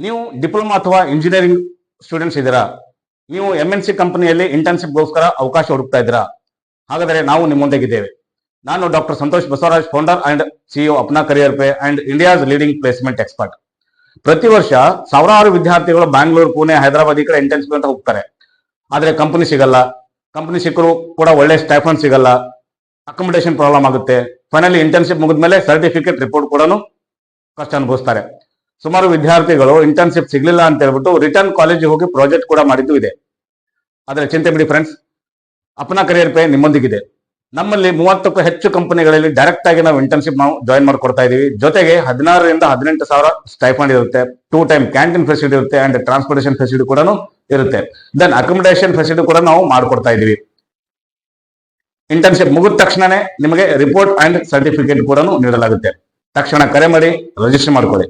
ನೀವು ಡಿಪ್ಲೊಮಾ ಅಥವಾ engineering students ಇದ್ದೀರಾ? ನೀವು MNC ಕಂಪನಿಯಲ್ಲಿ ಇಂಟರ್ನ್ಶಿಪ್ಗೋಸ್ಕರ ಅವಕಾಶ ಹುಡುಕ್ತಾ ಇದ್ದೀರಾ? ಹಾಗಾದರೆ ನಾವು ನಿಮ್ಮೊಂದಿಗಿದ್ದೇವೆ. ನಾನು doctor Santosh Basavaraj, founder and CEO Apna career pay and India's leading placement expert. ಪ್ರತಿ ವರ್ಷ ಸಾವಿರಾರು ವಿದ್ಯಾರ್ಥಿಗಳು ಬ್ಯಾಂಗ್ಳೂರು, ಪುಣೆ, ಹೈದರಾಬಾದ್ ಈ ಕಡೆ ಇಂಟರ್ನ್ಶಿಪ್ ಅಂತ ಹೋಗ್ತಾರೆ. ಆದರೆ ಕಂಪನಿ ಸಿಗಲ್ಲ. ಕಂಪನಿ ಸಿಕ್ಕರು ಕೂಡ ಒಳ್ಳೆ ಸ್ಟೈಫಂಡ್ ಸಿಗಲ್ಲ. ಅಕಾಮಿಡೇಷನ್ ಪ್ರಾಬ್ಲಮ್ ಆಗುತ್ತೆ. ಫೈನಲಿ ಇಂಟರ್ನ್ಶಿಪ್ ಮುಗಿದ್ಮೇಲೆ ಸರ್ಟಿಫಿಕೇಟ್ ರಿಪೋರ್ಟ್ ಕೂಡ ಕಷ್ಟ ಅನುಭವಿಸ್ತಾರೆ. ಸುಮಾರು ವಿದ್ಯಾರ್ಥಿಗಳು ಇಂಟರ್ನ್ಶಿಪ್ ಸಿಗ್ಲಿಲ್ಲ ಅಂತ ಹೇಳ್ಬಿಟ್ಟು ರಿಟರ್ನ್ ಕಾಲೇಜಿಗೆ ಹೋಗಿ ಪ್ರಾಜೆಕ್ಟ್ ಕೂಡ ಮಾಡಿದ್ದು ಇದೆ. ಆದರೆ ಚಿಂತೆ ಬಿಡಿ ಫ್ರೆಂಡ್ಸ್, ಅಪ್ನಾ ಕರಿಯರ್ ಪೇ ನಿಮ್ಮೊಂದಿಗಿದೆ. ನಮ್ಮಲ್ಲಿ 30ಕ್ಕೂ ಹೆಚ್ಚು ಕಂಪನಿಗಳಲ್ಲಿ ಡೈರೆಕ್ಟ್ ಆಗಿ ನಾವು ಇಂಟರ್ನ್ಶಿಪ್ ಜಾಯಿನ್ ಮಾಡ್ಕೊಡ್ತಾ ಇದೀವಿ. ಜೊತೆಗೆ 16,000 ರಿಂದ 18,000 ಸ್ಟೈಫಂಡ್ ಇರುತ್ತೆ. 2 ಟೈಮ್ ಕ್ಯಾಂಟೀನ್ ಫೆಸಿಲಿಟಿ ಇರುತ್ತೆ ಅಂಡ್ ಟ್ರಾನ್ಸ್ಪೋರ್ಟೇಷನ್ ಫೆಸಿಲಿಟಿ ಕೂಡ ಇರುತ್ತೆ. ದೆನ್ ಅಕಾಮಿಡೇಷನ್ ಫೆಸಿಲಿಟಿ ಕೂಡ ನಾವು ಮಾಡ್ಕೊಡ್ತಾ ಇದೀವಿ. ಇಂಟರ್ನ್ಶಿಪ್ ಮುಗಿದ ತಕ್ಷಣನೇ ನಿಮಗೆ ರಿಪೋರ್ಟ್ ಅಂಡ್ ಸರ್ಟಿಫಿಕೇಟ್ ಕೂಡ ನೀಡಲಾಗುತ್ತೆ. ತಕ್ಷಣ ಕರೆ ಮಾಡಿ ರಿಜಿಸ್ಟರ್ ಮಾಡ್ಕೊಳ್ಳಿ.